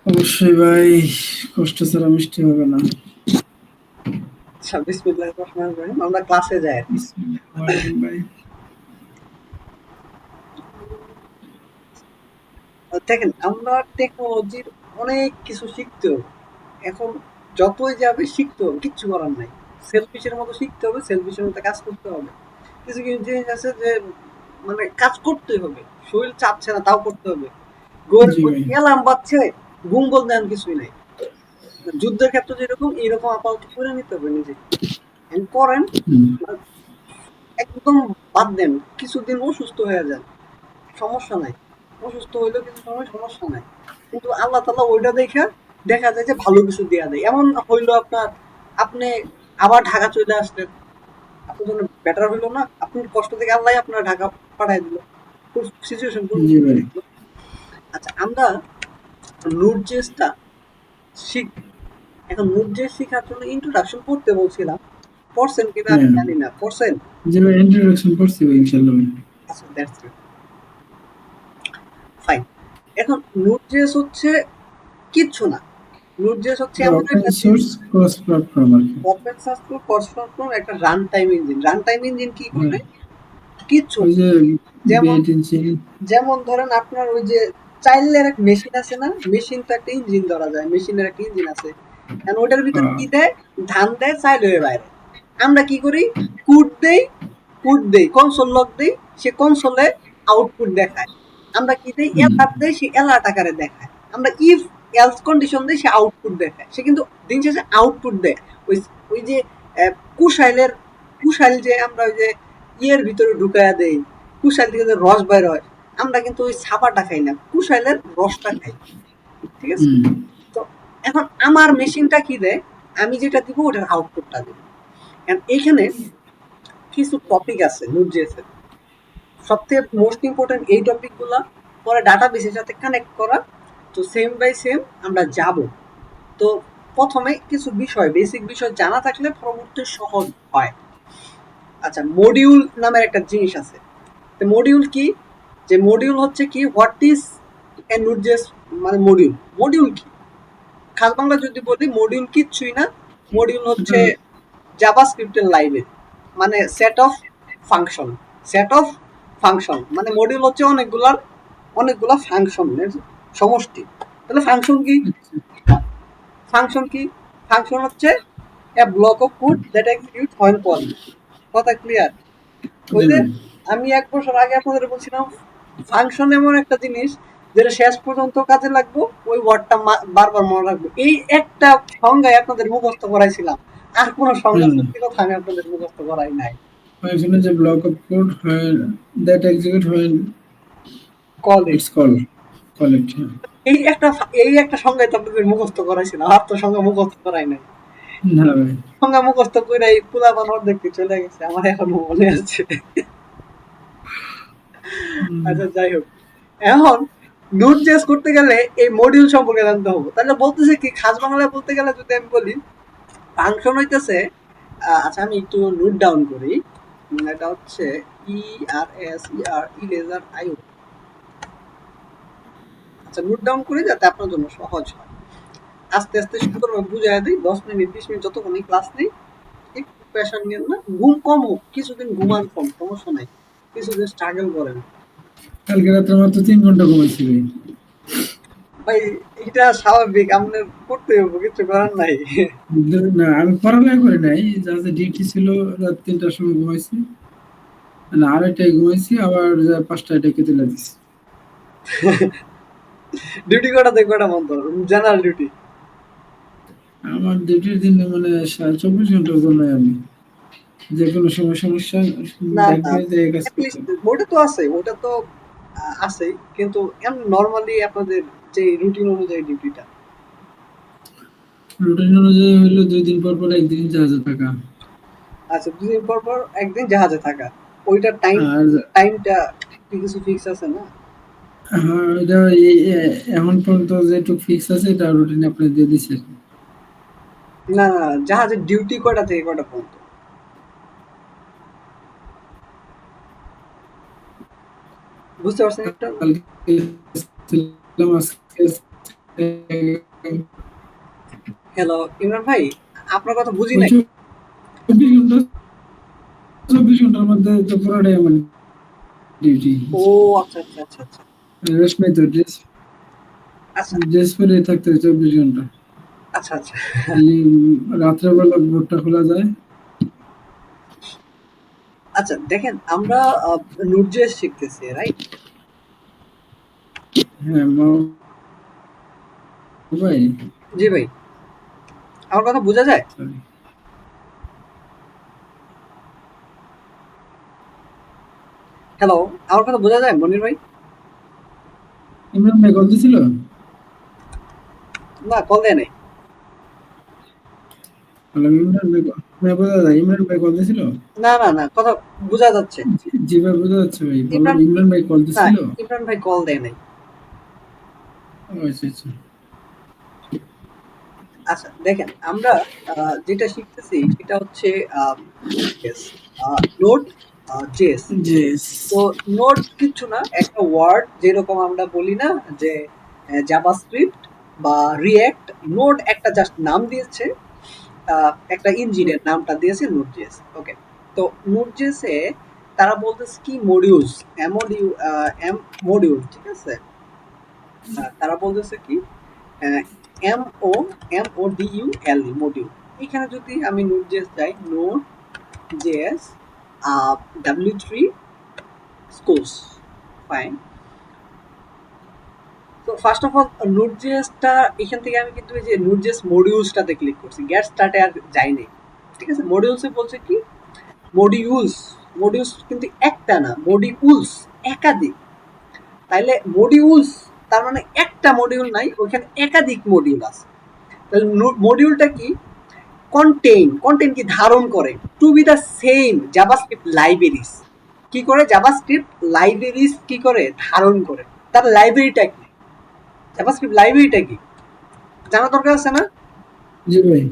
অবশ্যই ভাই, কষ্ট ছাড়া মিষ্টি হবে না। আচ্ছা, বিসমিল্লাহির রহমানির রহিম। আমরা ক্লাসে যাই আর কি। বিসমিল্লাহির রহমানির রহিম ভাই। দেখেন, আমরা টেকনোলজির অনেক কিছু শিখতে হবে। এখন যতই যাবে শিখতে হবে, কিচ্ছু করার নাই। সেলফিশের মতো শিখতে হবে, সেলফিশের মতো কাজ করতে হবে। কিছু কিছু জিনিস আছে যে মানে কাজ করতেই হবে, শরীর চাচ্ছে না তাও করতে হবে। জি ভাই। অ্যালার্ম বাজছে, ঘুম বলতে আর কিছুই নাই। যুদ্ধের ক্ষেত্রে যেরকম এইরকম আপাতত করে নিতে হবে নিজেকে। করেন, হুম। একদম বাদ দেন, কিছুদিন অসুস্থ হয়ে যান, সমস্যা নাই। অসুস্থ হইলেও কিছু সময় সমস্যা নাই। কিন্তু আল্লাহ তাআলা ওইটা দেখা যায় যে ভালো কিছু দেয়া দেয়। এমন হইলো আপনি আবার ঢাকা চলে আসলেন। আপনার জন্য বেটার হইলো না? আপনার কষ্ট থেকে আল্লাহ আপনার ঢাকা পাঠায় দিল। খুব সিচুয়েশন খুব জি ভাই। আচ্ছা, আমরা নুডজেসটা শিখি। এখন নুডজেস শিখার জন্য ইন্ট্রোডাকশন পড়তে বলছিলাম। পড়ছেন কিনা আমি হ্যাঁ। জানি না। পড়ছেন? জি ভাই, ইন্ট্রোডাকশন করছি ভাই ইনশাআল্লাহ ভাই। আচ্ছা, দ্যাটস ইট। ফাইন। এখন নুডজেস হচ্ছে কিচ্ছু না। নুডজেস হচ্ছে এমন ওপেন একটা সোর্স জিনিস, ক্রস প্ল্যাটফর্ম আর কি। ওপেন সোর্স প্ল্যাটফর্ম একটা run time engine. Run time engine কি হ্যাঁ, করে? কিচ্ছু ওই না। যে যেমন বিএট ইঞ্জিন। যেমন ধরেন আপনার ওই যে চাইল্ডের এক মেশিন আছে না? মেশিন তো একটা ইঞ্জিন ধরা যায়। মেশিনের একটা ইঞ্জিন আছে। এখন ওটার ভিতরে কি দেয়? ধান দেয়, চাইল্ড হয়ে বাইরে। আমরা কি করি? কুট দেই, কনসোল লক দেই, সে কনসোলে আউটপুট দেখায়। আমরা কি দেই? এলার্ট দেই, সে এলার্ট আকারে দেখায়। আমরা ইফ এলস কন্ডিশন দেই, সে আউটপুট দেখায়। সে কিন্তু দিন শেষে আউটপুট দেয়। ওই ওই যে কুশাইলের কুশাইল যে আমরা ওই যে ইয়ের ভিতরে ঢুকায়া দেই, কুশাইল থেকে যে রস বের হয়, আমরা কিন্তু ওই ছাপাটা খাই না, কুশাইলের রসটা খাই। ঠিক আছে? তো এখন আমার মেশিনটা কি দেয়? আমি যেটা দিব ওটার আউটপুটটা দেবে। এইখানে কিছু টপিক আছে Node.js এর। সবথেকে মোস্ট ইম্পর্টেন্ট এই টপিক গুলা, পরে ডাটাবেসের সাথে কানেক্ট করা। তো সেম বাই সেম আমরা যাব। তো প্রথমে কিছু বিষয়, বেসিক বিষয় জানা থাকলে পরবর্তী সহজ হয়। আচ্ছা, মডিউল নামের একটা জিনিস আছে। তো মডিউল কি? যে মডিউল হচ্ছে কি, হোয়াট ইজ এ Node.js, মানে মডিউল কি? খাস বাংলা যদি বলি, মডিউল কিচ্ছুই না। মডিউল সেটা হচ্ছে জাভাস্ক্রিপ্টের লাইব্রেরি, মানে সেট অফ ফাংশন। মানে মডিউল হচ্ছে অনেকগুলা ফাংশনের সমষ্টি। তাহলে ফাংশন কি? ফাংশন হচ্ছে a block of code that execute when call. কথা ক্লিয়ার? ওই যে দেবে। আমি ১ বছর আগে আপনাদের বলছিলাম, ফাংশন এমন একটা জিনিস যেটা শেষ পর্যন্ত কাজে লাগবে, ওই ওয়ার্ডটা বারবার মনে রাখবো। এই একটা সংজ্ঞায় আপনাদের মুখস্থ করাইছিলাম। আর কোন সংজ্ঞা হুম। সত্যি কথা আমি আপনাদের মুখস্থ করাই নাই। এখানে যে ব্লক অফ কোড হয় দ্যাট এক্সিকিউট হয় call it. It's call call it. এই একটা সংজ্ঞায় তো আপনাদের মুখস্থ করাইছিলাম, আর তো সংজ্ঞা মুখস্থ করাই নাই। না ভাই। সংজ্ঞা মুখস্থ করে এই পোলাপান অর্ধেক চলে গেছে, আমার এখনো মনে আছে। হুম। আচ্ছা, যাই হোক। এখন নোট চেস করতে গেলে এই মডিউল সম্পর্কে জানতে হবে। তাহলে বলতেছে কি, খাস বাংলায় বলতে গেলে যদি আমি বলি, ফাংশন হইতেছে, আচ্ছা আমি একটু নোট ডাউন করি। এটা হচ্ছে ইরেজার আই। আচ্ছা, নোট ডাউন করি যাতে আপনার জন্য সহজ হয়। আস্তে আস্তে সুন্দরভাবে বুঝাই দিই। 10 মিনিট 20 মিনিট যতক্ষণই ক্লাস নেই, একটু প্রেশার নিয়েন না। ঘুম কম হোক, কিছুদিন ঘুমান কম, সমস্যা নাই। কিছুদিন স্ট্রাগল করেন। কালকে রাত্রে মাত্র 3 ঘন্টা ঘুমাইছি ভাই। ভাই, এটা স্বাভাবিক, আপনার করতে হবে, কিছু করার নাই। না, আমি পড়ালেখা করি নাই, জাস্ট ডিউটি ছিল। রাত 3টার সময় ঘুমাইছি, না 2:30টায় ঘুমাইছি, আবার 5টায় ডেকে তুলে দিছি। ডিউটি কটাতে কটা বন্ধ? General duty? আমার ডিউটির দিনে মানে 24 ঘন্টার জন্য আমি যে কোনো সময় সমস্যা না, না, থাকবে যে কাজ করতে এটলিস্ট হবে। ওটা তো আছে, ওটা তো আছেই। কিন্তু নরমালি আপনাদের যে রুটিন অনুযায়ী ডিউটিটা। রুটিন অনুযায়ী হইলো 2 দিন পর পর একদিন জাহাজে থাকা। আচ্ছা, ২ দিন পর পর একদিন জাহাজে থাকা। ওইটার আর টাইমটা কি কিছু ফিক্স আছে না? হ্যাঁ, এটা এখন পর্যন্ত যেটুকু ফিক্স আছে এটা রুটিনে আপনি দিয়ে দিছে। না, না, জাহাজের ডিউটি কয়টা থেকে কয়টা পর্যন্ত? বুঝতে পারছেন একটু? কালকে ছিলাম, আজকে হ্যালো ইমরান ভাই, আপনার কথা বুঝি ওই নাই। 24 ঘন্টা 24 ঘন্টার মধ্যে তো পুরোটাই আমার ডিউটি। ও আচ্ছা আচ্ছা আচ্ছা আচ্ছা রেস্ট নাই তো, ড্রেস আচ্ছা ড্রেস পরে থাকতে হয় 24 ঘন্টা। আচ্ছা আচ্ছা খালি রাত্রেবেলা বোর্ডটা খোলা যায়। আচ্ছা দেখেন, আমরা Node.js শিখতেছি, রাইট? হ্যাঁ ভাই, জি ভাই, আমার কথা বোঝা যায়? সরি। হ্যালো, আমার কথা বোঝা যায় মনির ভাই? ইমরান ভাই কল দিছিল? না, কল দেয় নাই। বললাম ইমরান ভাই হ্যাঁ বোঝা যায়, ইমরান ভাই কল দিছিল? না না না, কথা বোঝা যাচ্ছে। জি ভাই বোঝা যাচ্ছে ভাই, বললাম ইমরান ইমরান ভাই কল না, দিছিল? ইমরান ভাই কল দেয় নাই। ও আচ্ছা আচ্ছা। আচ্ছা দেখেন, আমরা যেটা শিখতেছি সেটা হচ্ছে নোড জেস। জেস। তো নোড কিছু না, একটা ওয়ার্ড, যেরকম আমরা বলি না যে জাভাস্ক্রিপ্ট বা রিঅ্যাক্ট, নোড একটা জাস্ট নাম দিয়েছে, একটা ইঞ্জিনের নামটা দিয়েছে নোড জেস। ওকে, তো নোড জেসে তারা বলতেছে কি মডিউলস, এম মডিউল, ঠিক আছে? তারা বলতেছে কি M O D U L E module. এখানে যদি আমি নোড জেস যাই, Node JS W3 schools, fine. তো ফার্স্ট অফ অল নোড.জেএসটা, এখান থেকে আমি কিন্তু এই যে নোড.জেএস মডিউলসটাতে ক্লিক করছি, গেট স্টার্টে আর যাইনি। ঠিক আছে, মডিউলসে বলছে কি মডিউলস, মডিউলস কিন্তু একটা না, মডিউলস একাধিক। তাইলে মডিউলস তার মানে একটা মডিউল নাই, ওখানে একাধিক মডিউল আছে। তাহলে মডিউলটা কি? কন্টেইন, কন্টেইন কি ধারণ করে, to be the same JavaScript libraries, কি করে জাভাস্ক্রিপ্ট লাইব্রেরিজ কি করে ধারণ করে। তার লাইব্রেরিটা কি, জাভাস্ক্রিপ্ট লাইব্রেরিটা কি জানা দরকার আছে না? জি ভাই।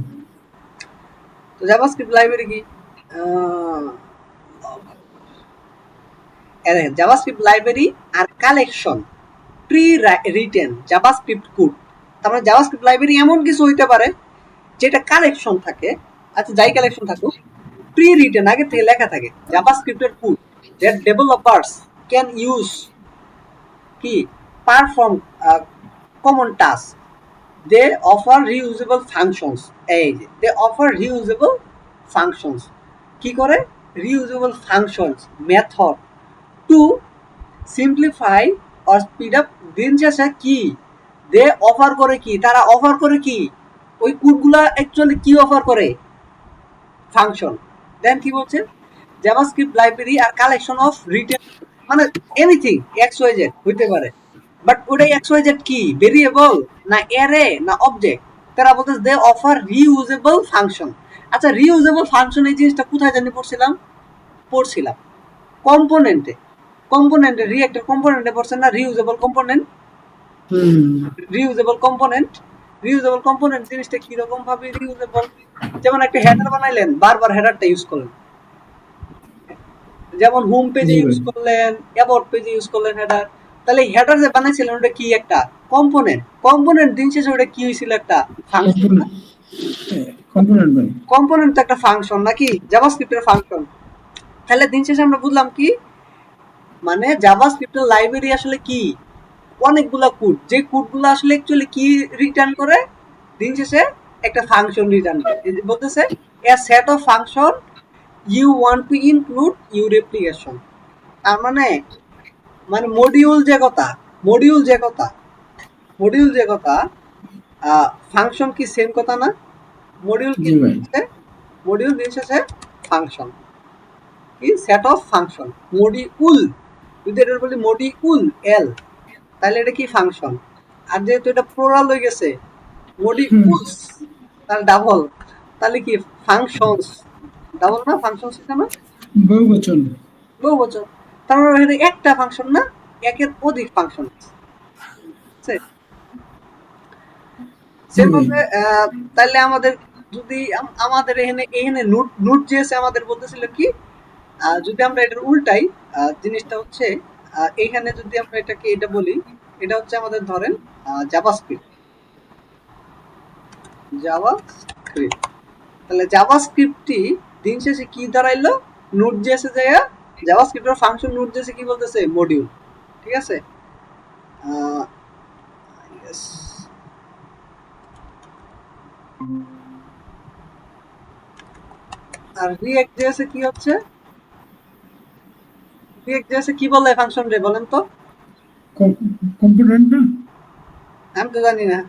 তো জাভাস্ক্রিপ্ট লাইব্রেরি কি? দেখেন, JavaScript library are collection pre written JavaScript code. তার মানে জাভাস্ক্রিপ্ট লাইব্রেরি এমন কিছু হইতে পারে যেটা কালেকশন থাকে। আচ্ছা, যাই কালেকশন থাকুক, প্রি রিটেন আগে থেকে লেখা থাকে জাভাস্ক্রিপ্টের code that developers can use কি perform common task. they offer reusable functions, এই যে they offer reusable functions, কি করে reusable functions method to simplify or speed up। দিন শেষে কি they offer করে, কি তারা অফার করে, কি ওই কোডগুলা অ্যাকচুয়ালি কি অফার করে, ফাংশন। দেন কি বলছে, JavaScript library are collection of written, মানে এনিথিং এক্স ওয়াই জেড হইতে পারে, বাট ওটাই এক্স ওয়াই জেড কি ভেরিয়েবল না অ্যারে না অবজেক্ট। তারা বলতে দে অফার রিউজেবল ফাংশন। আচ্ছা, রিউজেবল ফাংশন এই জিনিসটা কোথায় জানি পড়ছিলাম কম্পোনেন্টে, কম্পোনেন্টে রিঅ্যাক্টের কম্পোনেন্টে পড়ছেন না, reusable component. Reusable component, reusable component জিনিসটা কিরকম ভাবে রিউজেবল? যেমন একটা হেডার বানাইলেন, বারবার হেডারটা ইউজ করলেন, যেমন হোম পেজে জি ইউজ ভাই। করলেন, অ্যাবাউট পেজে ইউজ করলেন হেডার। তাহলে হেডার যে বানাইছিলেন ওটা কি একটা কম্পোনেন্ট, কম্পোনেন্ট দিন শেষে ওটা কি হয়েছিল, একটা ফাংশন। কম্পোনেন্ট, কম্পোনেন্ট ভাই। কম্পোনেন্ট তো একটা ফাংশন নাকি, জাভাস্ক্রিপ্টের ফাংশন। তাহলে দিন শেষে আমরা বুঝলাম কি, মানে জাভাস্ক্রিপ্টের লাইব্রেরি আসলে কি অনেকগুলা কোড, যে কোডগুলো আসলে অ্যাকচুয়ালি কি রিটার্ন করে, দিন শেষে একটা ফাংশন রিটার্ন করে। বলতেছে a set of function you want to include your application. তার মানে মানে মডিউল যে কথা, মডিউল যে কথা, মডিউল যে কথা, ফাংশন কি সেম কথা না? মডিউল কি জি ভাই। মডিউল দিন শেষে ফাংশন কি সেট অফ ফাংশন, মডিউল, যদি এটা বলি মডিউল এল, তাহলে এটা কি ফাংশন। আর যেহেতু এটা প্লোরাল হয়ে গেছে মডিউলস, তাহলে ডাবল, তাহলে কি ফাংশনস, ডাবল না ফাংশনস, এটা না বহুবচন। বহু বছর। তার মানে এখানে একটা ফাংশন না, একের অধিক ফাংশন আছে। জি ভাই। সেভাবে তাহলে আমাদের যদি আমাদের এখানে এখানে নোট জেএসে আমাদের বলতেছিল কি, যদি আমরা এটার উল্টাই, জিনিসটা হচ্ছে এখানে যদি আমরা এটাকে এটা বলি, এটা হচ্ছে আমাদের ধরেন জাভাস্ক্রিপ্ট, জাভাস্ক্রিপ্ট। তাহলে জাভাস্ক্রিপ্টটি দিন শেষে কি দাঁড়াইলো, নোড.js এ জায়গা জাভাস্ক্রিপ্টের ফাংশন নোড.js এ কি বলতেছে, মডিউল। ঠিক আছে, yes. আর React.js এ কি হচ্ছে, React.js এ কি বলে ফাংশন রে বলেন তো? কম্পোনেন্ট না, আমি তো জানি না,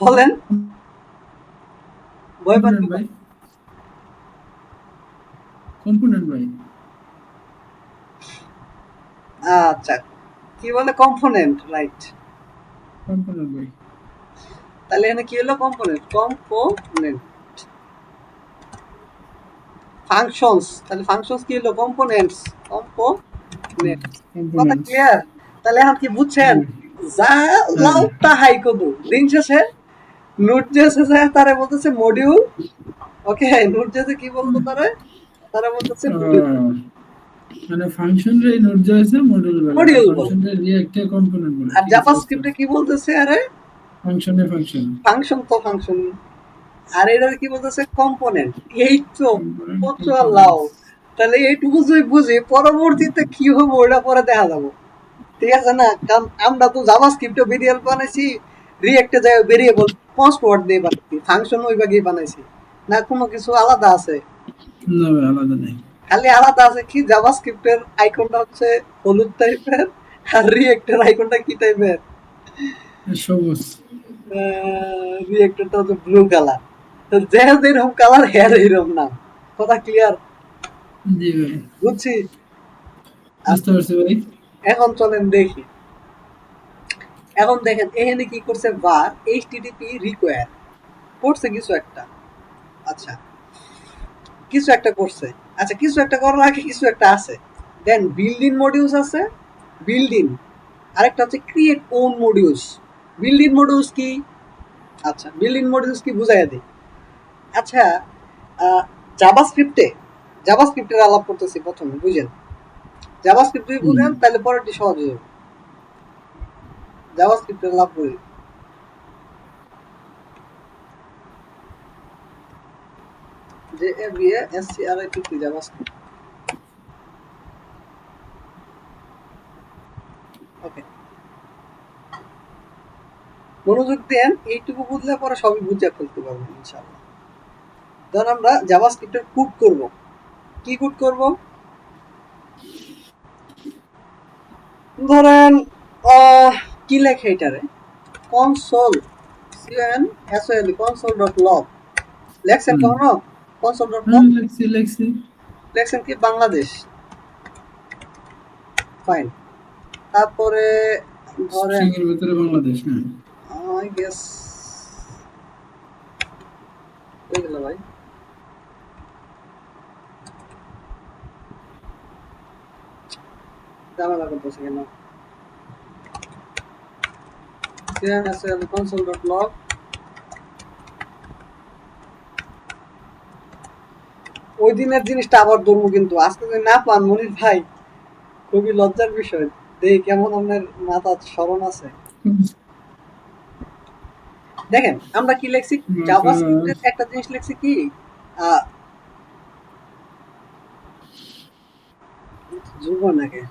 বলেন। ভয় পান কম্পোনেন্ট ভাই, কম্পোনেন্ট ভাই। আচ্ছা, কি বলে, কম্পোনেন্ট, রাইট। কম্পোনেন্ট ভাই। তাহলে এখানে কি হলো, কম্পোনেন্ট, কম্পোনেন্ট ফাংশনস। তাহলে ফাংশনস কি হলো, কম্পোনেন্টস, কম্পোনেন্ট। কথা কম্পোনেন্টস। ক্লিয়ার? তাহলে এখন কি বুঝছেন, যা লাউ তাহাই কবু, দিন শেষে নোড.js এ যায় তারে বলতেছে মডিউল। ওকে, নোড.js এ কি বলতো তারে, তারা বলতেছে মডিউল, মানে ফাংশন রে নোড.js এ মডিউল বলে, আর মডিউল বলে। ফাংশন রে রিঅ্যাক্ট এ কম্পোনেন্ট বলে। আর ঠিক আছে, বুঝতে জাভাস্ক্রিপ্টে পারছি। কি বলতেছে, আরে ফাংশন এ ফাংশন, ফাংশন তো ফাংশন, আর এটা কি বলতেছে, কম্পোনেন্ট। এই তো কম্পোনেন্ট, প্রচুর লাও। কম্পোনেন্টস। তাহলে এইটুকু যদি বুঝি, পরবর্তীতে কি হবে ওটা পরে দেখা যাবো। ঠিক আছে না, কারণ আমরা তো জাভাস্ক্রিপ্টে ভেরিয়েবল বানাইছি, রিঅ্যাক্টে যায় ভেরিয়েবল কনস্ট্রাক্ট দিয়ে বানাইছি, ফাংশন ওই ভাগেই বানাইছি, না কোনো কিছু আলাদা আছে? না ভাই, আলাদা নেই। খালি আলাদা আছে কি, জাভাস্ক্রিপ্টের আইকনটা হচ্ছে হলুদ টাইপের, আর রিঅ্যাক্টের আইকনটা কি টাইপের, সবুজ। রিঅ্যাক্টরটা হচ্ছে ব্লু কালার। তো যে যেরকম কালার, হেয়ার এরকম নাম। কথা ক্লিয়ার? জি ভাই, বুঝছি। বুঝতে পারছি ভাই। এখন চলেন দেখি, এখন দেখেন এখানে কি করছে, var http require করছে কিছু একটা। আচ্ছা, কিছু একটা করছে। আচ্ছা, কিছু একটা করার আগে কিছু একটা আছে। দেন বিল্ডিং মডিউলস আছে, বিল্ডিং। আরেকটা হচ্ছে create own modules. Building modules কি? আচ্ছা, বিল্ডিং মডিউলস কি বুঝাইয়া দিই। আচ্ছা, জাভাস্ক্রিপ্টে, জাভাস্ক্রিপ্টের আলাপ করতেছি প্রথমে, বুঝেন। জাভাস্ক্রিপ্ট যদি বুঝেন তাহলে পরেরটি সহজ হয়ে যাবে। জাভাস্ক্রিপ্টের আলাপ করি। JavaScript, JavaScript. ওকে, মনোযোগ দেন, এইটুকু বুঝলে পরে সবই বুঝে ফেলতে পারবেন ইনশাআল্লাহ। ধর আমরা জাভাস্ক্রিপ্টের কোড করব। কি কোড করব? ধরেন কি লেখে এটারে, কনসোল, CONSOL, console.log লেখছেন কখনো? console.log লেখছি লেখছি। লেখছেন কি, বাংলাদেশ, ফাইন। তারপরে ধরেন, স্ট্রিং এর ভিতরে বাংলাদেশ, হ্যাঁ। আই গেস হয়ে গেল ভাই। ঝামেলা করতেছে কেন? CONSOL, console.log। ওই দিনের জিনিসটা আবার ধরবো, কিন্তু আজকে যদি না পান মনির ভাই, খুবই লজ্জার বিষয়। দেখি কেমন আপনার মাথা স্মরণ আছে। দেখেন আমরা কি লিখছি, জাভাস্ক্রিপ্টের একটা জিনিস লিখছি কি, যুব নাকি,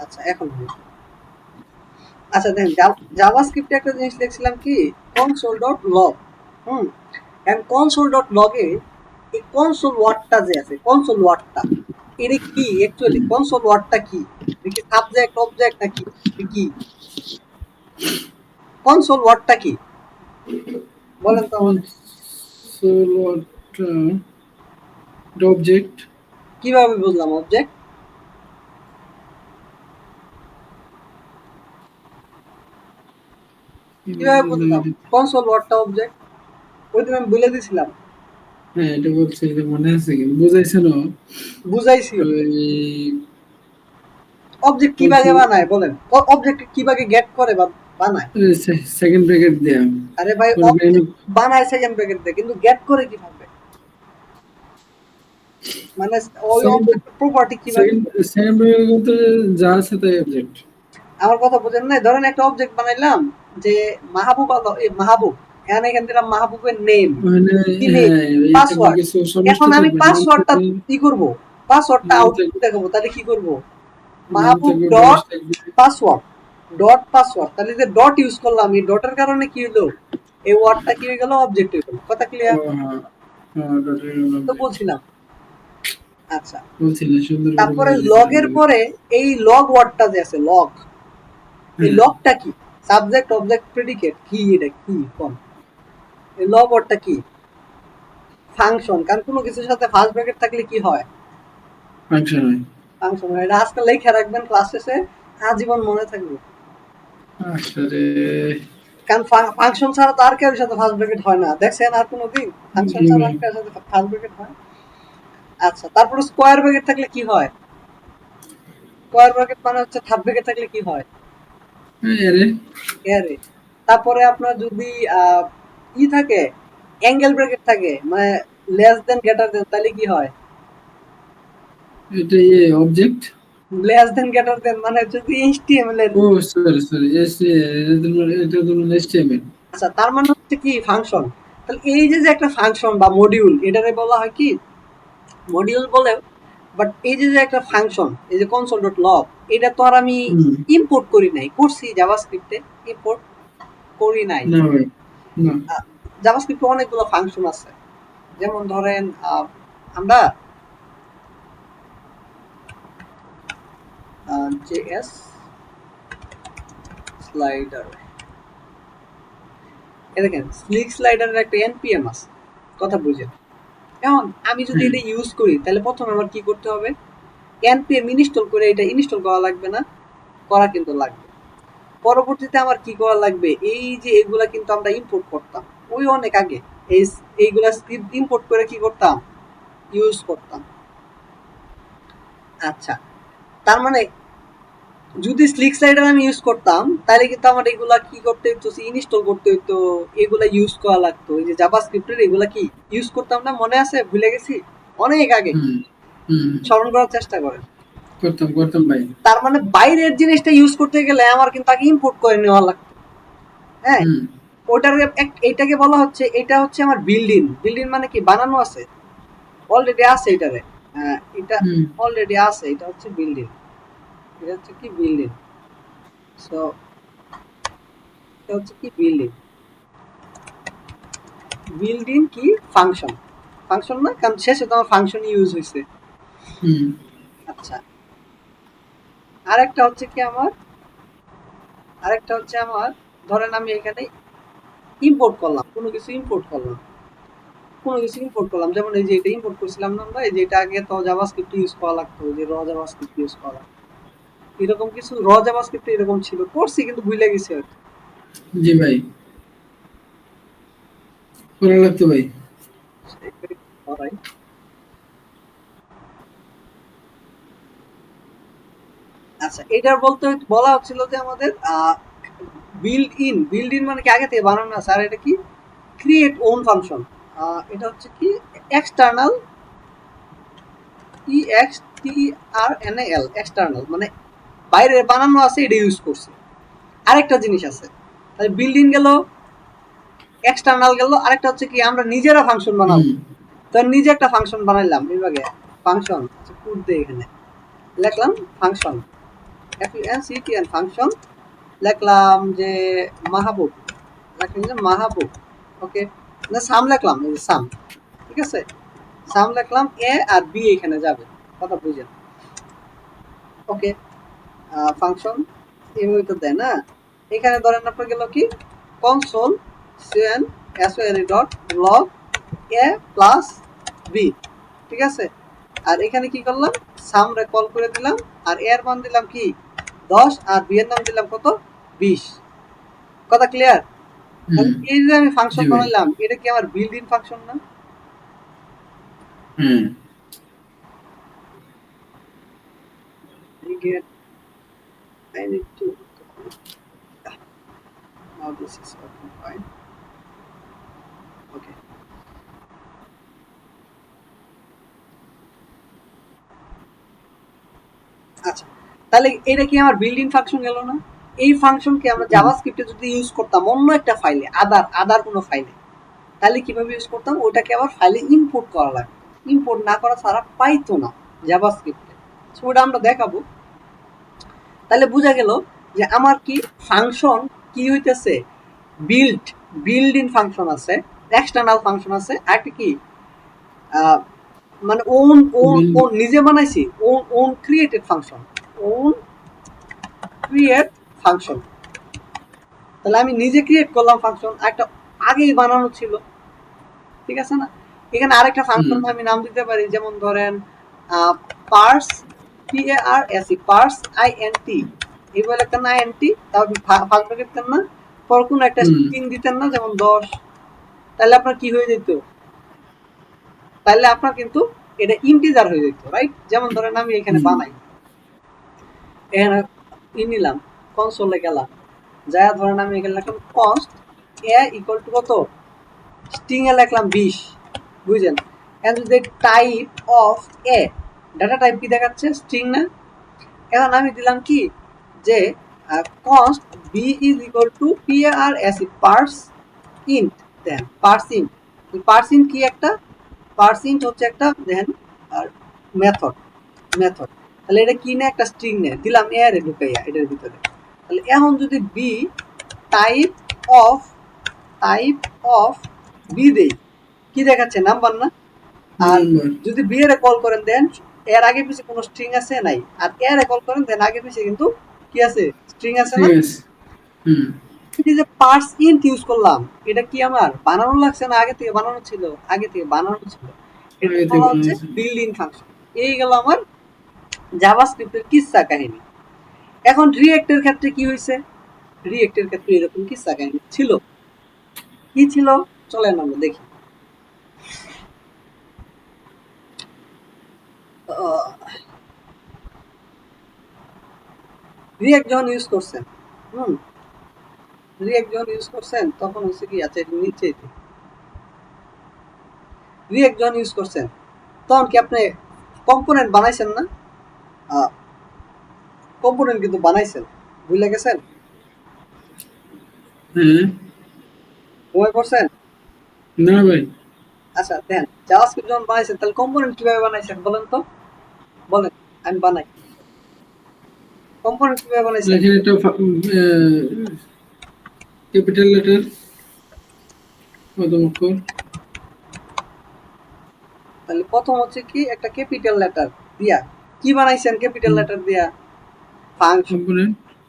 আচ্ছা এখন বুঝি। আচ্ছা দেখেন, জাভাস্ক্রিপ্টে একটা জিনিস লিখছিলাম কি, console.log। হুম, এন্ড console.log এ এই কনসোল ওয়ার্ডটা যে আছে, কনসোল ওয়ার্ডটা এটা কি অ্যাকচুয়ালি, কনসোল ওয়ার্ডটা কি, এটা কি সাবজেক্ট অবজেক্ট নাকি, এটা কি কনসোল ওয়ার্ডটা কি বলেন তো আমাদের। Console object. কিভাবে বুঝলাম অবজেক্ট? কিভাবে বুঝলাম কনসোল ওয়ার্ডটা অবজেক্ট? ওই দিন আমি বলে দিছিলাম। হ্যাঁ, এটা বলছে, এটা মনে আছে, কিন্তু বুঝাইছে না। বুঝাইছি। ওই অবজেক্ট কি ভাগে কনসোল, বানায় বলেন, অবজেক্ট কি ভাগে গেট করে বা বানায়। সেকেন্ড ব্র্যাকেট দেয়া আরে ভাই পরে অবজেক্ট বানায় সেকেন্ড ব্র্যাকেট দিয়ে, কিন্তু গেট করে কিভাবে? মানে ওই সেকেন্ড অবজেক্টের প্রপার্টি কিভাবে? সেকেন্ড সেকেন্ড ব্র্যাকেট বলতে যা আছে তাই অবজেক্ট। আমার কথা বোঝেন নাই? ধরেন একটা অবজেক্ট বানাইলাম যে মাহবুব আলো, এই মাহবুব, এখান দিলাম মাহবুবের নেম, মানে কি নেম, হ্যাঁ এই থাকবে পাসওয়ার্ড। কিছু এখন সমষ্টি আমি থাকবে, নাম পাসওয়ার্ডটা থাকবে, কি করব? পাসওয়ার্ডটা নাম আউটপুট থাকবে, দেখাবো, তাহলে কি করব? নাম মাহবুব থাকবে, বয়স ডট থাকবে। Password, dot password. তাহলে যে ডট ইউজ করলাম, এই ডটের কারণে কি হলো? এই ওয়ার্ডটা কি হয়ে গেল? অবজেক্ট হয়ে গেল। কথা ও ক্লিয়ার? হ্যাঁ, হ্যাঁ ডটের তো অবজেক্ট বলছিলাম। আচ্ছা, বলছিলেন, সুন্দর করে তারপরে বুঝিয়ে দিয়েছিলেন লগের ভাই। পরে এই লগ ওয়ার্ডটা যে আছে, লগ, এই হ্যাঁ, লগটা কি? সাবজেক্ট অবজেক্ট প্রেডিকেট কি, এটা কি কোন? এই লগ ওয়ার্ডটা কি? ফাংশন। কারণ কোনো কিছুর সাথে ফার্স্ট ব্র্যাকেট থাকলে কি হয়? ফাংশন হয়। ফাংশন হয়। এটা আজকাল লেখা রাখবেন ক্লাস শেষে, আজীবন মনে থাকবে। আসলে কারণ ফাংশন ছাড়া তো আর কেউ সাথে ফার্স্ট ব্র্যাকেট হয় না, দেখছেন আর কোনোদিন ফাংশন জি ছাড়া ভাই। আর কারোর সাথে ফার্স্ট ব্র্যাকেট হয়? আচ্ছা, তারপরে স্কোয়ার ব্র্যাকেট থাকলে কি হয়? স্কোয়ার ব্র্যাকেট মানে হচ্ছে থার্ড ব্র্যাকেট থাকলে কি হয়? আরে এরে। তারপরে আপনার যদি ই থাকে, অ্যাঙ্গেল ব্র্যাকেট থাকে, মানে লেস দেন গ্রেটার দেন, তাহলে কি হয়? এটা object. Less than greater than মানে হচ্ছে এইচটিএমএল এর। ও সরি সরি, এটা তো HTML। আচ্ছা, তার মানে হচ্ছে কি ফাংশন। তাহলে এই যে যে একটা ফাংশন বা মডিউল, এটারে বলা হয় কি মডিউল বলে। বাট এই যে যে একটা ফাংশন, এই যে কনসোল ডট লগ, এটা তো আর আমি হুম, ইম্পোর্ট করি নাই, করছি জাভাস্ক্রিপ্টে, ইম্পোর্ট করি নাই। না ভাই, না। জাভাস্ক্রিপ্টে অনেকগুলো ফাংশন আছে, যেমন ধরেন আমরা জেএস স্লাইডার, এ দেখেন স্লিক স্লাইডারের একটা এনপিএম আছে, কথা বুঝেন। এখন আমি যদি হ্যাঁ, এটা ইউজ করি, তাহলে প্রথমে আমার কি করতে হবে? এনপিএম ইনস্টল করে এটা ইনস্টল করা লাগবে না? করা কিন্তু লাগবে। পরবর্তীতে আমার কি করা লাগবে? এই যে এগুলা কিন্তু আমরা ইম্পোর্ট করতাম ওই অনেক আগে, এই এইগুলা স্ক্রিপ্ট ইম্পোর্ট করে কি করতাম? ইউজ করতাম। আচ্ছা, তার মানে যদি স্লিক স্লাইডার আমি ইউজ করতাম, তাহলে কিন্তু আমার এগুলা কি করতে হতো? ইনস্টল করতে হতো, এগুলা ইউজ করা লাগতো। এই যে জাভাস্ক্রিপ্টের এগুলা কি ইউজ করতাম না, মনে আছে? ভুলে গেছি অনেক আগে। হুম, হুম, স্মরণ করার চেষ্টা করেন। করতাম করতাম ভাই। তার মানে বাইরের জিনিসটা ইউজ করতে গেলে আমার কিন্তু আগে ইম্পোর্ট করে নেওয়া লাগতো। হ্যাঁ, হুম, ওটার এইটাকে বলা হচ্ছে, এটা হচ্ছে আমার বিল্ডিং। বিল্ডিং মানে কি? বানানো আছে, অলরেডি আছে এটারে। এটা হুম, অলরেডি আছে, এটা হচ্ছে বিল্ডিং। এটা হচ্ছে কি? বিল্ডিং। সো এটা হচ্ছে কি? বিল্ডিং। বিল্ডিং কি? ফাংশন। ফাংশন না, কারণ শেষে তো আমার ফাংশন ইউজ হয়েছে। হুম, আচ্ছা, আরেকটা হচ্ছে কি আমার, আরেকটা হচ্ছে আমার, ধরেন আমি এখানে ইম্পোর্ট করলাম, কোনো কিছু ইম্পোর্ট করলাম, কোনো কিছু ইম্পোর্ট করলাম, যেমন এই যে এটা ইম্পোর্ট করছিলাম না আমরা, এই যে এটা আগে তো জাভাস্ক্রিপ্ট ইউজ করা লাগতো, যে র জাভাস্ক্রিপ্ট ইউজ করা, এরকম কিছু র জাভাস্ক্রিপ্ট এরকম ছিল, করছি কিন্তু ভুলে গেছি হয়তো। জি ভাই, করা লাগতো ভাই। করাই। আচ্ছা, এটার বলতে বলা হচ্ছিল যে আমাদের বিল্ড ইন মানে কি আগে থেকে বানানো আছে, আর এটা কি? Create own function. এটা হচ্ছে কি? এক্সটার্নাল, EXTERNAL, এক্সটার্নাল মানে বাইরে বানানো আছে, এটা ইউজ করছে। আরেকটা জিনিস আছে, তাহলে বিল্ড ইন গেল, এক্সটার্নাল গেল, আরেকটা হচ্ছে কি আমরা নিজেরা ফাংশন বানাবো। হুম, তো নিজে একটা ফাংশন বানাইলাম বিভাগে, ফাংশন কোড দিয়ে এখানে লিখলাম ফাংশন, FUNCTN ফাংশন, লিখলাম যে মাহবুব, লিখলাম যে মাহবুব, ওকে, না সাম লিখলাম, এই যে সাম, ঠিক আছে, সাম লিখলাম, এ আর বি এখানে যাবে, কথা বুঝেন। ওকে, ফাংশন এইভাবে তো দেয় না। এখানে ধরেন আপনার গেল কি console C N S O L dot log a plus b, ঠিক আছে। আর এখানে কি করলাম? সাম রে কল করে দিলাম, আর এর মান দিলাম কি 10, আর বি এর নাম দিলাম কত? 20। কথা ক্লিয়ার? হুম, এই যে আমি জি ফাংশন ভাই। বানাইলাম, এটা কি আমার বিল্ড ইন ফাংশন না? হ্যাঁ, I need to this is working fine. Okay. আচ্ছা, তাহলে এটা কি আমার বিল্ট-ইন ফাংশন গেল না? এই ফাংশনকে আমরা জাভাস্ক্রিপ্টে যদি ইউজ করতাম অন্য একটা ফাইলে, আদার কোনো ফাইলে, তাহলে কিভাবে ইউজ করতাম? ওটাকে আবার ফাইলে ইম্পোর্ট করা লাগবে। ইম্পোর্ট না করা ছাড়া পাইতো না জাভাস্ক্রিপ্টে। সো ওটা আমরা দেখাবো। তাহলে বোঝা গেল যে আমার কি ফাংশন কি হইতেছে, বিল্ট-ইন ফাংশন আছে, এক্সটার্নাল ফাংশন আছে, আরেকটা কি মানে ওন নিজে বানাইছি, own created function, own create function. তাহলে আমি নিজে ক্রিয়েট করলাম ফাংশন, একটা আগেই বানানো ছিল, ঠিক আছে না? এখানে আরেকটা ফাংশন আমি নাম দিতে পারি, যেমন ধরেন পার্স, পার্স INT, এইভাবে একটা না INT, তাহলে ভাগ দিতেন না, পর কোনো একটা স্ট্রিং দিতেন না, যেমন 10, তাহলে আপনার কি হয়ে যেত? তাহলে আপনার কিন্তু এটা ইন্টিজার হয়ে যেত, রাইট? যেমন ধরেন আমি এখানে বানাই, এখানে নিলাম, কনসোলে গেলাম, যা ধরেন আমি এখানে লিখলাম কনস্ট a ইকুয়াল টু কত, স্ট্রিং এ লিখলাম 20, বুঝছেন? এন্ড যদি type of a, data type কি দেখাচ্ছে? স্ট্রিং না? এখন আমি দিলাম কি যে const b is equal to parse int, then parse int কি একটা, পার্স ইন্ট হচ্ছে একটা দেন আর মেথড, তাহলে এটা কি না, একটা স্ট্রিং নে দিলাম এ রে ঢুকাইয়া এটার ভিতরে। তাহলে এখন যদি বি টাইপ অফ বি দেই, কি দেখাচ্ছে? নাম্বার না? আর যদি বি এর কল করেন দেন এর আগে পিছে কোনো স্ট্রিং আছে নাই, আর এর কল করেন দেন আগে পিছে কিন্তু কি আছে, স্ট্রিং আছে না? এই যে পার্স ইন্ট ইউজ করলাম, এটা কি আমার বানানো লাগছে না আগে থেকে বানানো ছিল? আগে থেকে বানানো ছিল। এটা হচ্ছে বিল্ট-ইন ফাংশন। এই গেল আমার জাভাস্ক্রিপ্টের কিস্সা কাহিনী। এখন রিঅ্যাক্টের ক্ষেত্রে কি হয়েছে? রিঅ্যাক্টের ক্ষেত্রে এরকম কিস্সা কাহিনী ছিল। কি ছিল চলেন আমরা দেখি। রিঅ্যাক্ট যখন ইউজ করছেন, রিঅ্যাক্ট যখন ইউজ করছেন তখন হচ্ছে কি, আচ্ছা এটা নিচেই রিঅ্যাক্ট যখন ইউজ করছেন তখন কি আপনি কম্পোনেন্ট বানাইছেন না? কম্পোনেন্ট কিন্তু বানাইছেন, ভুলে গেছেন? মনে করছেন না ভাই? আচ্ছা দেন জাভাস্ক্রিপ্ট যখন বানাইছেন তাহলে কম্পোনেন্ট কিভাবে বানাইছেন বলেন তো, বলেন আমি বানাই। কম্পোনেন্ট কিভাবে বানাইছেন? এখানে একটা ক্যাপিটাল লেটার, প্রথম অক্ষর, তাহলে প্রথম হচ্ছে কি একটা ক্যাপিটাল লেটার দিয়া কি বানাইছেন? ক্যাপিটাল লেটার দিয়া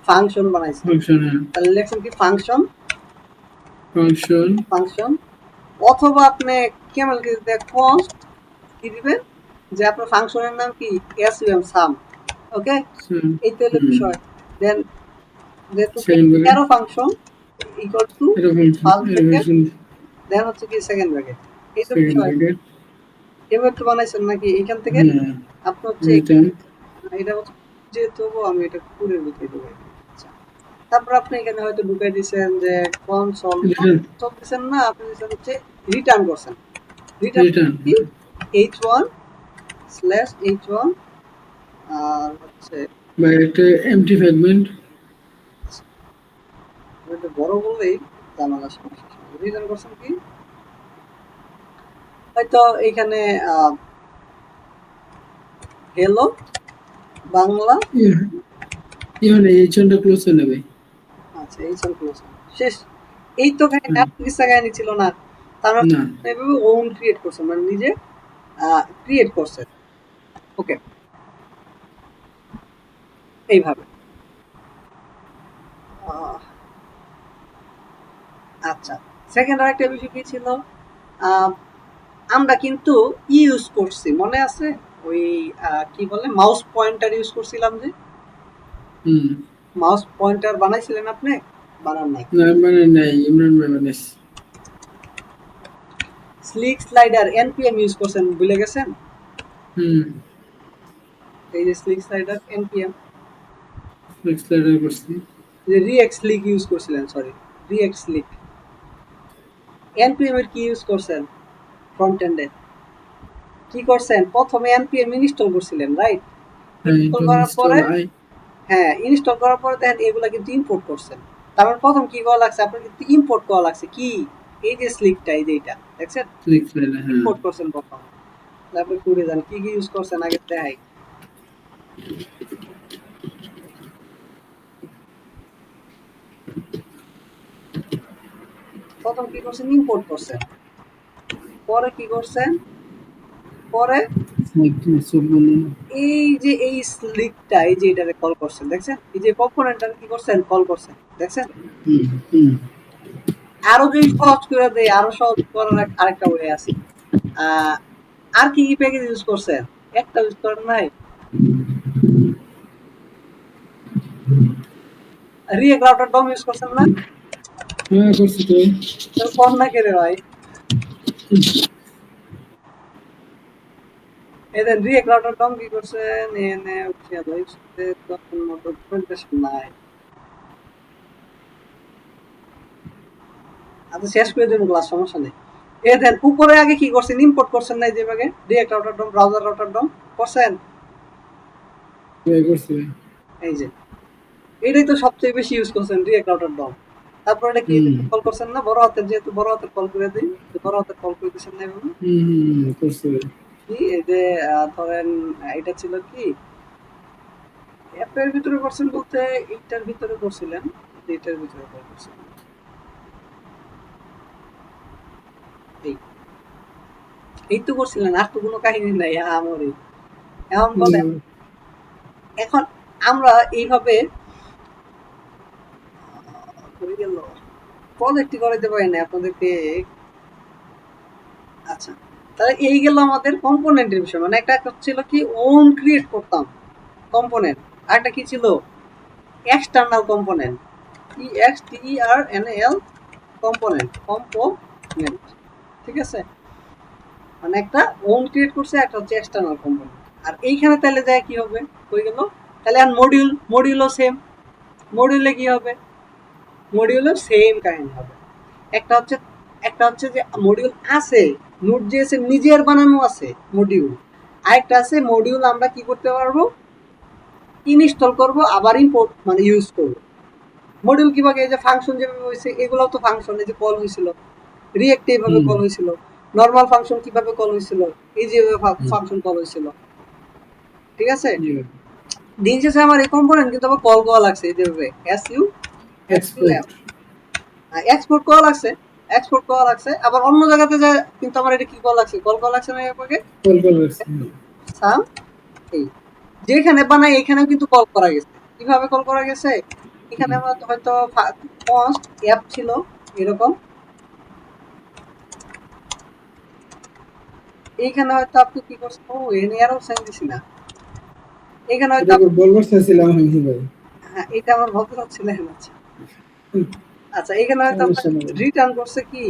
ফাংশন বানাইছেন। তাহলে লেখছেন কি ফাংশন, অথবা আপনি কেমন কি দিয়ে কনস্ট কি দিবেন যে আপনার ফাংশনের নাম কি সাম, ওকে? এই তো হলো বিষয়। দেন যেহেতু arrow function equal to first bracket, then হচ্ছে কি সেকেন্ড ব্র্যাকেট, এই তো বিষয়। এবার তো বানাইছেন নাকি এখান থেকে? আপনি হচ্ছে এটা হচ্ছে যেহেতু আমি এটা পুরো লিখে দেবো। আচ্ছা, তারপর আপনি এখানে হয়তো ঢুকাই দিয়েছেন যে কনসোল দিচ্ছেন না, আপনি দিচ্ছেন হচ্ছে রিটার্ন করছেন, রিটার্ন কি h1/h1 আর হচ্ছে বা একটা এমটি ফ্র্যাগমেন্ট, এটা বড় বললেই জানালা সমস্যা। রিটার্ন করছেন কি হয়তো এখানে হ্যালো বাংলা, এখানে এইচনটা ক্লোজ হয়ে নেবে। আচ্ছা এইচন ক্লোজ শেষ। এই তো কাহিনী, আর কিছু কাহিনী ছিল না। তারা এভাবে ওন ক্রিয়েট করছেন, মানে নিজে ক্রিয়েট করছে, ওকে? এইভাবে। আচ্ছা, সেকেন্ড আরেকটা বিষয় কি ছিল, আমরা কিন্তু ইউজ করছি, মনে আছে ওই কি বলে মাউস পয়েন্টার ইউজ করছিলাম যে, মাউস পয়েন্টার বানাইছিলেন আপনি? বানান নাই? না বানাই নাই, ইমরান ভাই বানাইছে। স্লিক স্লাইডার npm ইউজ করছেন, ভুলে গেছেন? এই যে slick slider npm, slick slider করছি, যে রিঅ্যাক্ট স্লিক ইউজ করছিলেন, সরি রিয়েক্ট স্লিক npm এর কি ইউজ করছেন ফ্রন্ট এন্ডে কি করছেন প্রথমে npm ইনস্টল করছিলেন রাইট ইনস্টল করার পরে হ্যাঁ ইনস্টল করার পরে দেখেন এগুলা কিন্তু ইম্পোর্ট করছেন তারপর প্রথম কি করা লাগছে আপনার কিন্তু ইম্পোর্ট করা লাগছে কি এই যে স্লিকটা এই যে এটা দেখছেন ইম্পোর্ট করছেন প্রথম তারপর করে যান কি কি ইউজ করছেন আগে দেখাই প্রথম কি করছেন ইম্পোর্ট করছেন পরে কি করছেন পরে এই যে এই স্লিকটা এই যে এটারে কল করছেন দেখছেন এই যে কম্পোনেন্টটা কি করছেন কল করছেন দেখছেন আরো যদি সহজ করে দেয় আরো সহজ করার আরেকটা ওয়ে আছে আর কি কি প্যাকেজ ইউজ করছেন একটা ইউজ করেন নাই রিয়েক্ট রাউটার ডম ইউজ করছেন না হ্যাঁ করছি তো কোন না কে রে ভাই এদের রিয়েক্ট রাউটার ডম কি করছেন এনে হচ্ছে লাইভসতে তখন মতো প্রেজেন্টেশন নাই আচ্ছা শেষ করে দেবো ক্লাস সমস্যা নেই এদের উপরে আগে কি করছেন ইম্পোর্ট করছেন নাই যে ভাগে রিয়েক্ট রাউটার ডম ব্রাউজার রাউটার ডম করছেন এই যে এটাই তো সবচেয়ে বেশি ইউজ করছেন রিয়েক্ট রাউটার ডম তারপর এটা কি কল করছেন না বড় হাতের যেহেতু বড় হাতের কল করে দিই বড় হাতের কল করে দিচ্ছেন না করছি কি এই যে ধরেন এটা ছিল কি অ্যাপের ভিতরে করছেন বলতে এইটার ভিতরে করছিলেন এইটার ভিতরে করছিলেন এই তো করছিলেন আর তো কোনো কাহিনী নাই আমারই এখন বলেন এখন আমরা এইভাবে প্রজেক্টই করাইতে পারি না আপনাদেরকে আচ্ছা তাহলে এই গেল আমাদের কম্পোনেন্টের বিষয় মানে একটা ছিল কি ওন ক্রিয়েট করতাম কম্পোনেন্ট আর একটা কি ছিল এক্সটার্নাল কম্পোনেন্ট EXTERNAL কম্পোনেন্ট ঠিক আছে মানে একটা ওন ক্রিয়েট করছে একটা হচ্ছে এক্সটার্নাল কম্পোনেন্ট আর এইখানে তাহলে যায় কি হবে হয়ে গেল তাহলে আর মডিউলও সেম মডিউলে কি হবে মডিউলও সেম কাহিনী হবে একটা হচ্ছে যে মডিউল আছে নোড.js এর নিজের বানানো আছে মডিউল আরেকটা আছে মডিউল আমরা কি করতে পারবো ইনস্টল করব আবার ইম্পোর্ট মানে ইউজ করব মডিউল কিভাবে এই যে ফাংশন যেভাবে হইছে এগুলোও তো ফাংশন এই যে কল হইছিল রিঅ্যাক্ট এইভাবে কল হইছিল নরমাল ফাংশন কিভাবে কল হইছিল এই যে ফাংশন কল হইছিল ঠিক আছে দিন শেষে আমার এই কম্পোনেন্ট কিন্তু আবার কল করা লাগছে এইভাবে su এক্সপোর্ট করা লাগছে আবার অন্য জায়গাতে যায় কিন্তু আমার এটা কি কল লাগছে না এটাকে সাম এই যেখানে বানাই এখানেও কিন্তু কল করা গেছে কিভাবে কল করা গেছে এখানে আমরা হয়তো ফার্স্ট অ্যাপ ছিল এরকম এইখানে হয়তো আপনি কি করছেন ও এনে আরো সেন্ড দিছি না এখানে হয়তো বলবো চাইছিলাম ভাই হ্যাঁ এটা আমার বলতে চাচ্ছিলাম আচ্ছা এখানে হয়তো রিটার্ন করছে কি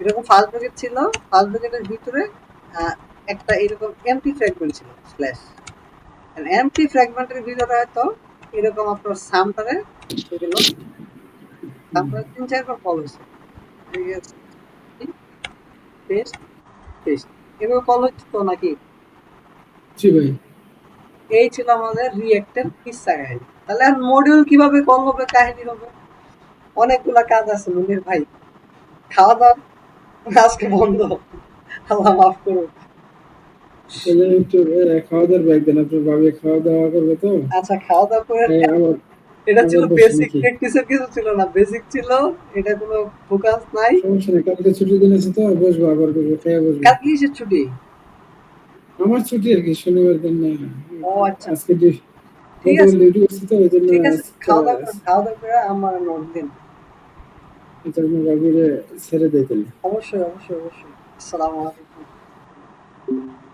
এরকম ফার্স্ট ব্র্যাকেট ছিল ফার্স্ট ব্র্যাকেটের ভিতরে একটা এরকম এমটি ফ্র্যাগমেন্ট ছিল স্ল্যাশ এমটি ফ্র্যাগমেন্টের ভিতরে হয়তো এরকম আপনার সামটারে গেল তারপরে 3-4 বার কল হয়েছে ঠিক আছে পেস্ট এভাবে কল হচ্ছে নাকি জি ভাই এই ছিল আমাদের রিঅ্যাক্টের কিসসা কাহিনী তাহলে আর মডিউল কিভাবে কল হবে কাহিনী হবে অনেকগুলা কাজ আছে মুনির ভাই খাওয়া দাওয়া আজকে বন্ধ আল্লাহ মাফ করুন খাওয়া দাওয়ার ব্যাগ দেন আপনার ভাবে খাওয়া দাওয়া করবে তো আচ্ছা খাওয়া দাওয়া করে এটা ছিল বেসিক প্র্যাকটিসের কিছু ছিল না বেসিক ছিল এটা কোনো ফোকাস নাই সমস্যা নেই কালকে ছুটির দিন আছে তো বসবো আবার করবো খেয়ে বসবো কালকে কিসের ছুটি আমার ছুটি আর কি শনিবার দিন না ও আচ্ছা আজকে ঠিক আছে ডিউটি আছে তো ওইজন্য ঠিক আছে খাওয়া দাওয়া করে আমার নোট দিন এটা আমি ভাবি ছেড়ে দিই তাহলে অবশ্যই আসসালামু আলাইকুম